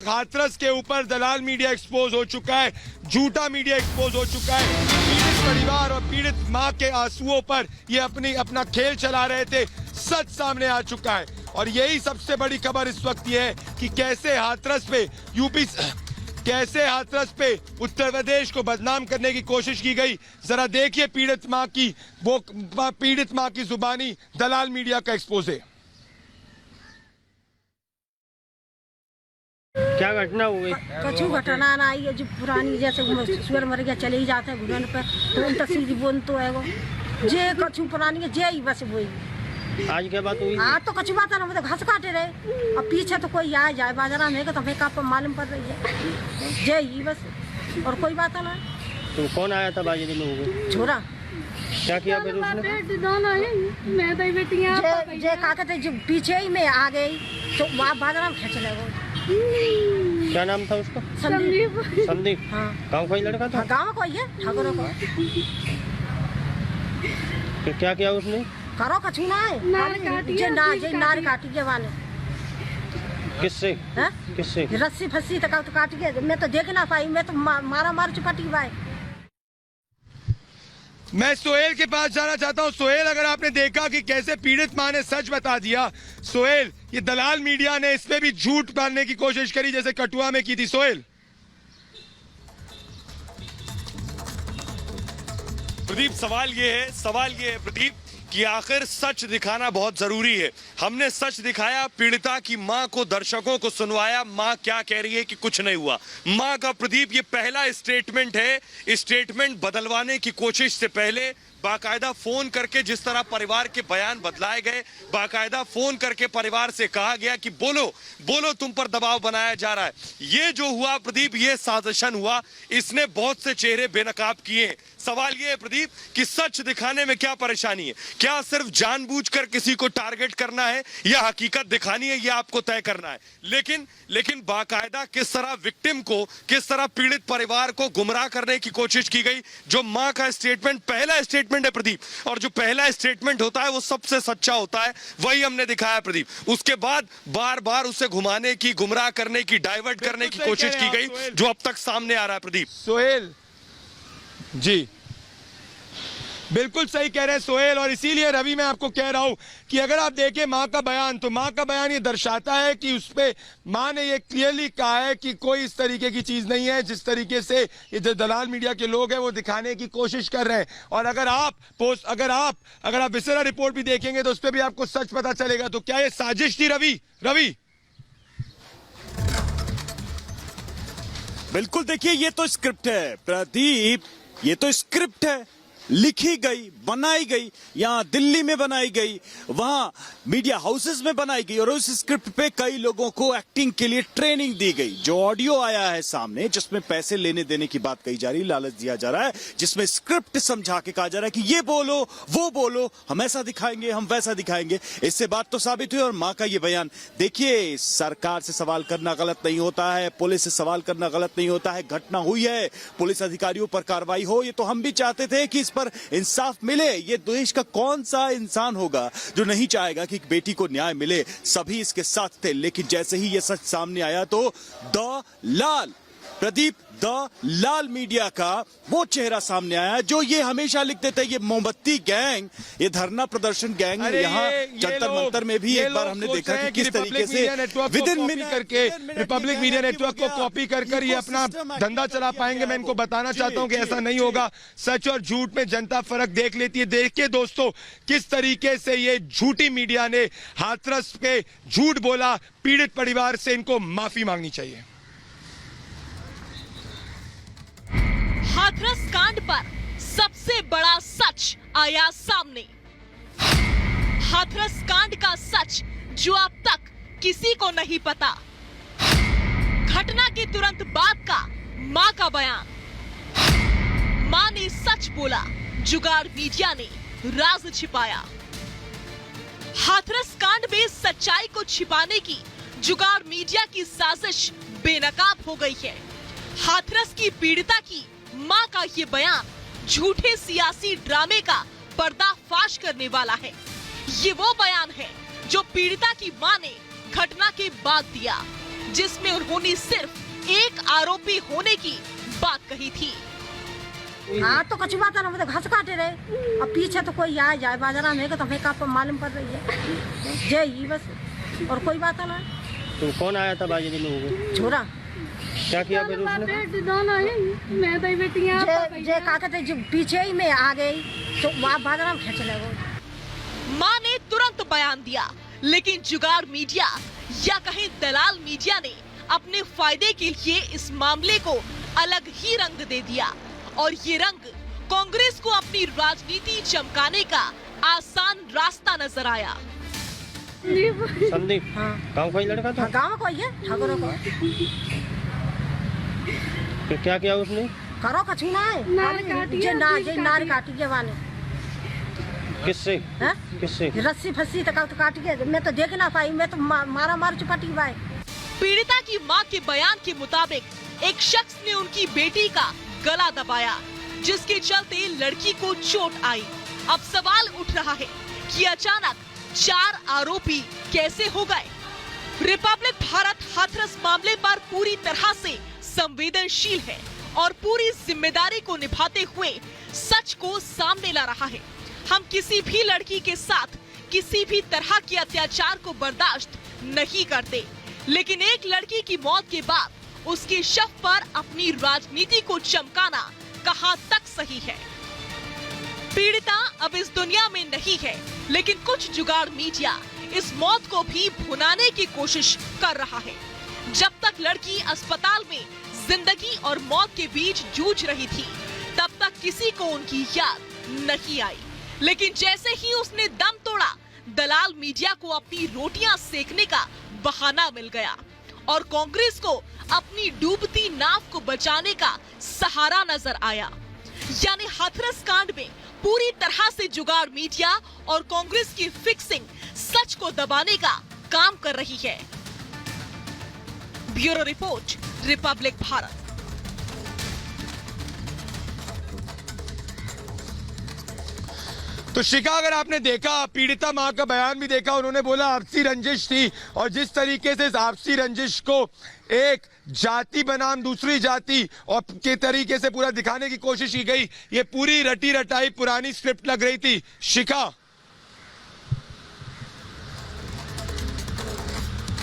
हाथरस के ऊपर दलाल media expose हो चुका है, झूठा मीडिया एक्सपोज हो चुका है। पीड़ित परिवार और पीड़ित मां के आंसुओं पर ये अपना खेल चला रहे थे, सच सामने आ चुका है। और यही सबसे बड़ी खबर इस वक्त ये है कि कैसे हाथरस पे उत्तर प्रदेश को बदनाम करने की कोशिश की गई। जरा देखिए पीड़ित मां की जुबानी दलाल मीडिया का एक्सपोज है। क्या घटना हुई? कछु घटना ना आई है जो पुरानी, जैसे सुअर मर गया चले ही जाते हैं घुटन पे, तो उन तस्वीर बोन तो है वो जे कछु पुरानी है जे ही बस वही। आज क्या बात हुई? आज तो कछु बात ना, मतलब घास काटे रहे। अब पीछे तो कोई आ जाए बाजार में तो हमें का मालूम पड़ रही है जे ही बस, और कोई बात ना। तो कौन आया था बाजारी में? छोरा। क्या किया फिर उसने? जे का कहते जो पीछे ही में आ गई तो वहाँ बाजार में खींच ले वो। क्या नाम था उसका? संदीप। संदीप। हाँ। गाँव का ही लड़का था? गाँव का ही है, ठाकुरों का। तो क्या किया उसने? करो कछु ना है, नार काटी के वाले। किससे? किससे? रस्सी फस्सी तक तो काट के, मैं तो देख ना पाई, मैं तो मार चुपटी भाई। मैं सोहेल के पास जाना चाहता हूं। सोहेल, अगर आपने देखा कि कैसे पीड़ित मां ने सच बता दिया, सोहेल ये दलाल मीडिया ने इस पे भी झूठ डालने की कोशिश करी जैसे कठुआ में की थी। सोहेल। प्रदीप, सवाल ये है प्रदीप कि आखिर सच दिखाना बहुत जरूरी है। हमने सच दिखाया, पीड़िता की मां को, दर्शकों को सुनवाया, मां क्या कह रही है कि कुछ नहीं हुआ। मां का प्रदीप ये पहला स्टेटमेंट है। स्टेटमेंट बदलवाने की कोशिश से पहले बाकायदा फोन करके जिस तरह परिवार के बयान बदलाए गए, बाकायदा फोन करके परिवार से कहा गया कि बोलो तुम पर दबाव बनाया जा रहा है। ये जो हुआ प्रदीप, ये साजिशन हुआ, इसने बहुत से चेहरे बेनकाब किए। सवाल ये है प्रदीप कि सच दिखाने में क्या परेशानी है? क्या सिर्फ जानबूझकर किसी को टारगेट करना है या हकीकत दिखानी है, यह आपको तय करना है। लेकिन बाकायदा किस तरह विक्टिम को, किस तरह पीड़ित परिवार को गुमराह करने की कोशिश की गई। जो मां का स्टेटमेंट पहला स्टेटमेंट है प्रदीप, और जो पहला स्टेटमेंट होता है वो सबसे सच्चा होता है, वही हमने दिखाया प्रदीप। उसके बाद बार बार उसे घुमाने की, गुमराह करने की, डाइवर्ट करने की कोशिश की गई, जो अब तक सामने आ रहा है प्रदीप। सोहेल जी बिल्कुल सही कह रहे हैं सोहेल, और इसीलिए रवि मैं आपको कह रहा हूं कि अगर आप देखें मां का बयान, तो मां का बयान ये दर्शाता है कि उस पे मां ने ये क्लियरली कहा है कि कोई इस तरीके की चीज नहीं है जिस तरीके से ये जो दलाल मीडिया के लोग हैं वो दिखाने की कोशिश कर रहे हैं। और अगर आप विसरा रिपोर्ट भी देखेंगे तो उस पर भी आपको सच पता चलेगा। तो क्या ये साजिश थी रवि? बिल्कुल, देखिए ये तो स्क्रिप्ट है प्रदीप, ये तो स्क्रिप्ट है, लिखी गई, बनाई गई, यहाँ दिल्ली में बनाई गई, वहां मीडिया हाउसेस में बनाई गई, और उस स्क्रिप्ट पे कई लोगों को एक्टिंग के लिए ट्रेनिंग दी गई। जो ऑडियो आया है सामने, जिसमें पैसे लेने देने की बात कही जा रही, लालच दिया जा रहा है, जिसमें स्क्रिप्ट समझा के कहा जा रहा है कि ये बोलो, वो बोलो, हम ऐसा दिखाएंगे, हम वैसा दिखाएंगे, इससे बात तो साबित हुई। और मां का ये बयान देखिए, सरकार से सवाल करना गलत नहीं होता है, पुलिस से सवाल करना गलत नहीं होता है, घटना हुई है, पुलिस अधिकारियों पर कार्रवाई हो, ये तो हम भी चाहते थे कि इस पर इंसाफ मिले। ये देश का कौन सा इंसान होगा जो नहीं चाहेगा कि बेटी को न्याय मिले? सभी इसके साथ थे, लेकिन जैसे ही ये सच सामने आया तो the Lal Pradeep, the Lal media का वो चेहरा सामने आया जो ये हमेशा लिखते थे, ये मोमबत्ती गैंग, ये धरना प्रदर्शन गैंग, यहाँ जंतर मंतर में भी एक बार हमने देखा कि किस तरीके से विदिन मिनट करके रिपब्लिक मीडिया नेटवर्क को कॉपी कर ये अपना धंधा चला पाएंगे। मैं इनको बताना चाहता हूं कि ऐसा नहीं होगा। सच और झूठ में जनता फर्क देख लेती है। देखिए दोस्तों, किस तरीके से ये झूठी मीडिया ने हाथरस पे झूठ बोला। पीड़ित परिवार से इनको माफी मांगनी चाहिए। हाथरस कांड पर सबसे बड़ा सच आया सामने। हाथरस कांड का सच जो अब तक किसी को नहीं पता। घटना के तुरंत बाद का मां का बयान। मां ने सच बोला, जुगाड़ मीडिया ने राज छिपाया। हाथरस कांड में सच्चाई को छिपाने की जुगाड़ मीडिया की साजिश बेनकाब हो गई है। हाथरस की पीड़िता की मां का ये बयान झूठे सियासी ड्रामे का पर्दाफाश करने वाला है। ये वो बयान है जो पीड़िता की मां ने घटना के बाद दिया। जिसमें उन्होंने सिर्फ एक आरोपी होने की बात कही थी। हाँ तो कछु बात है ना, मतलब घास काटे रहे, अब पीछे तो कोई आ जाए बाजारा में तो हमें का मालूम पड़ रही है, जय बस, और कोई बात ना। तो कौन आया था बाजी लोगों को? छोरा क्या किया फिर उसने? जे का कहते जो पीछे ही में आ गई तो वहाँ बाजारा में खेच ले। मां ने तुरंत बयान दिया, लेकिन जुगाड़ मीडिया या कहीं दलाल मीडिया ने अपने फायदे के लिए इस मामले को अलग ही रंग दे दिया, और ये रंग कांग्रेस को अपनी राजनीति चमकाने का आसान रास्ता नजर आया। संदीप हाँ। गाँव का ही लड़का था? गाँव को है ठाकुरों को। फिर क्या किया उसने? करो कछु ना है, जे नार काटी के वाने। किससे? हैं? किससे? रस्सी फस्सी तक तो काट के, मैं तो देख ना पाई, मैं तो मारा मार चुपाटी बाय। पीड़िता की मां के बयान के मुताबिक एक शख्स ने उनकी बेटी का गला दबाया, जिसके चलते लड़की को चोट आई। अब सवाल उठ रहा है कि अचानक 4 आरोपी कैसे हो गए। रिपब्लिक भारत हाथरस मामले पर पूरी तरह से संवेदनशील है और पूरी जिम्मेदारी को निभाते हुए सच को सामने ला रहा है। हम किसी भी लड़की के साथ किसी भी तरह के अत्याचार को बर्दाश्त नहीं करते, लेकिन एक लड़की की मौत के बाद उसके शव पर अपनी राजनीति को चमकाना कहां तक सही है। पीड़िता अब इस दुनिया में नहीं है, लेकिन कुछ जुगाड़ मीडिया इस मौत को भी भुनाने की कोशिश कर रहा है। जब तक लड़की अस्पताल में जिंदगी और मौत के बीच जूझ रही थी, तब तक किसी को उनकी याद नहीं आई, लेकिन जैसे ही उसने दम तोड़ा, दलाल मीडिया को अपनी रोटियां सेकने का बहाना मिल गया और कांग्रेस को अपनी डूबती नाव को बचाने का सहारा नजर आया। यानी हाथरस कांड में पूरी तरह से जुगाड़ मीडिया और कांग्रेस की फिक्सिंग सच को दबाने का काम कर रही है। Bureau report, Republic Bharat. तो शिखा, अगर आपने देखा, पीड़िता मां का बयान भी देखा, उन्होंने बोला आपसी रंजिश थी, और जिस तरीके से इस आपसी रंजिश को एक जाति बनाम दूसरी जाति और के तरीके से पूरा दिखाने की कोशिश की गई, ये पूरी रटी रटाई पुरानी स्क्रिप्ट लग रही थी। शिखा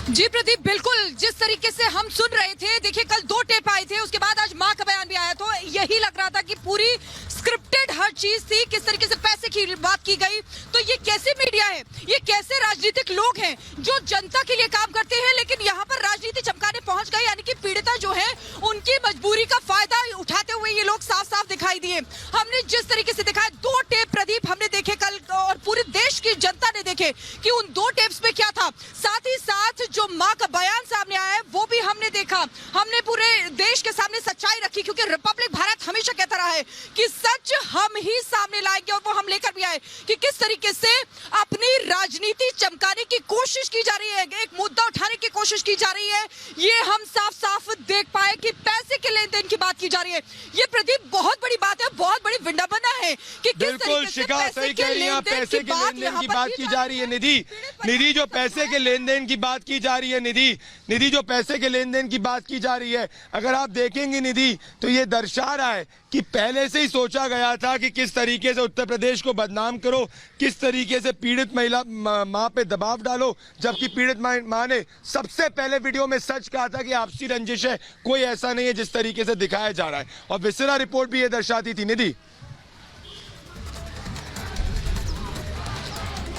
जी प्रदीप, बिल्कुल जिस तरीके से हम सुन रहे थे, देखिए कल 2 टेप आए थे, उसके बाद आज मां का बयान भी आया, तो यही लग रहा था कि पूरी स्क्रिप्टेड हर चीज थी। किस तरीके से पैसे की बात की गई, तो ये कैसे मीडिया है, ये कैसे राजनीतिक लोग हैं जो जनता के लिए काम करते हैं, लेकिन यहाँ पर राजनीति चमकाने पहुंच गए। यानी कि पीड़िता जो है उनकी मजबूरी का फायदा उठाते हुए ये लोग साफ साफ दिखाई दिए। हमने जिस तरीके से दिखाया 2 टेप प्रदीप हमने देखे कल, और पूरे देश की जनता ने देखे कि उन 2 टेप्स में क्या था। साथ ही साथ जो मां का बयान सामने आया है वो भी हमने देखा। हमने पूरे देश के सामने सच्चाई रखी, क्योंकि रिपब्लिक भारत हमेशा कहता रहा है कि सच हम ही सामने लाएंगे, और वो हम लेकर भी आए कि किस तरीके से अपनी राजनीति चमकाने की कोशिश की जा रही है, एक मुद्दा उठाने की कोशिश की जा रही है। ये हम साफ साफ देख पाए कि पैसे के लेन देन की बात की जा रही है। ये प्रदीप बहुत बड़ी बात है, बहुत बड़ी विडंबना है कि किस बिल्कुल शिखा सही कह रही है, पैसे के लेन देन की बात की जा रही है। निधि जो पैसे के लेन देन की बात की जा रही है, निधि जो पैसे के लेन देन की बात की जा रही है, अगर आप देखेंगे निधि, तो ये दर्शा रहा है कि पहले से ही सोचा गया था कि किस तरीके से उत्तर प्रदेश को बदनाम करो, किस तरीके से पीड़ित महिला मां पे दबाव डालो, जबकि पीड़ित मां ने सबसे पहले वीडियो में सच कहा था कि आपसी रंजिश है, कोई ऐसा नहीं है जिस तरीके से दिखाया जा रहा है। और विसरा रिपोर्ट भी ये दर्शाती थी। निधि,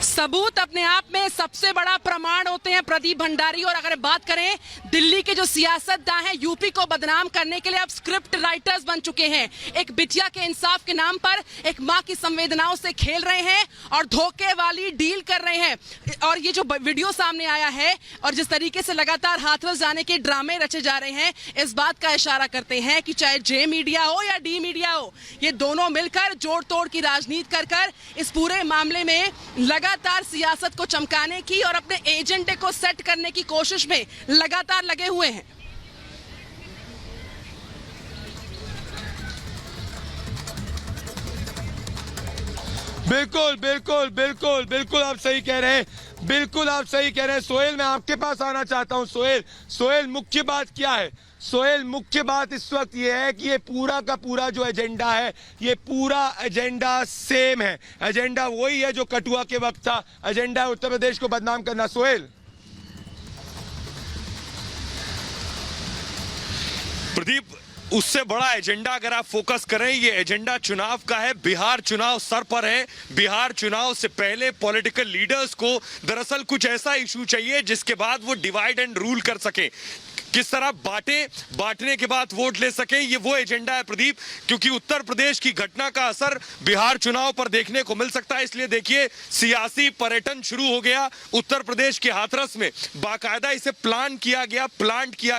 सबूत अपने आप में सबसे बड़ा प्रमाण होते हैं प्रदीप भंडारी। और अगर बात करें दिल्ली के जो सियासतदान हैं, यूपी को बदनाम करने के लिए अब स्क्रिप्ट राइटर्स बन चुके हैं। एक बिटिया के इंसाफ के नाम पर एक मां की संवेदनाओं से खेल रहे हैं और धोखे वाली डील कर रहे हैं। और ये जो वीडियो सामने आया है और जिस तरीके से लगातार हाथरस जाने के ड्रामे रचे जा रहे हैं, इस बात का इशारा करते हैं कि चाहे जे मीडिया हो या डी मीडिया हो, ये दोनों मिलकर जोड़ तोड़ की राजनीति कर इस पूरे मामले में लगातार सियासत को चमकाने की और अपने एजेंडे को सेट करने की कोशिश में लगातार लगे हुए हैं। बिल्कुल बिल्कुल बिल्कुल बिल्कुल आप सही कह रहे हैं, बिल्कुल आप सही कह रहे हैं। सोहेल, मैं आपके पास आना चाहता हूं। सोहेल, मुख्य बात क्या है? सोहेल, मुख्य बात इस वक्त ये है कि ये पूरा का पूरा जो एजेंडा है, ये पूरा एजेंडा सेम है। एजेंडा वही है जो कठुआ के वक्त था। एजेंडा है उत्तर प्रदेश को बदनाम करना। सोहेल, प्रदीप, उससे बड़ा एजेंडा अगर आप फोकस करें, ये एजेंडा चुनाव का है। बिहार चुनाव सर पर है। बिहार चुनाव से पहले पॉलिटिकल लीडर्स को दरअसल कुछ ऐसा इशू चाहिए जिसके बाद वो डिवाइड एंड रूल कर सके, किस तरह बांटने के बाद वोट ले सके। ये वो एजेंडा है प्रदीप, क्योंकि उत्तर प्रदेश की घटना का असर बिहार चुनाव पर देखने को मिल सकता है। इसलिए देखिए, सियासी पर्यटन शुरू हो गया उत्तर प्रदेश के हाथरस में। बाकायदा इसे प्लांट किया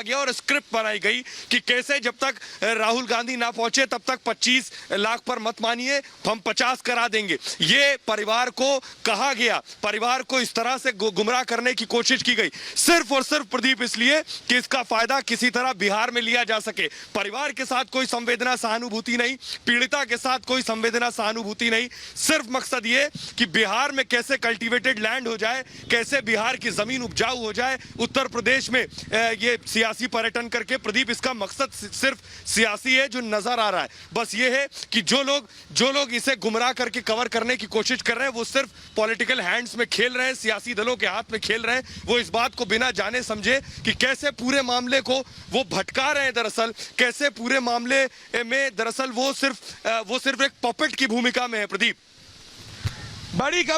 गया और स्क्रिप्ट बनाई गई कि कैसे जब तक राहुल गांधी ना पहुंचे तब तक 25 लाख पर मत मानिए, हम 50 करा देंगे। ये परिवार को कहा गया, परिवार को इस तरह से गुमराह करने की कोशिश की गई, सिर्फ और सिर्फ प्रदीप इसलिए कि इसका फायदा किसी तरह बिहार में लिया जा सके। परिवार के साथ कोई संवेदना सहानुभूति नहीं, पीड़िता के साथ कोई संवेदना सहानुभूति नहीं। सिर्फ मकसद ये कि बिहार में कैसे कल्टीवेटेड लैंड हो जाए, कैसे बिहार की जमीन उपजाऊ हो जाए उत्तर प्रदेश में, ये सियासी पर्यटन करके। प्रदीप, इसका मकसद सिर्फ सियासी है जो नजर आ रहा है। बस ये है कि जो लोग इसे गुमराह करके कवर करने की कोशिश कर रहे हैं, वो सिर्फ पॉलिटिकल हैंड्स में खेल रहे हैं, सियासी दलों के हाथ में खेल रहे हैं। वो इस बात को बिना जाने समझे कि कैसे पूरे मामले को वो भटका रहे हैं, दरअसल कैसे पूरे मामले में दरअसल वो सिर्फ एक पपेट की भूमिका में है। प्रदीप, बड़ी खबर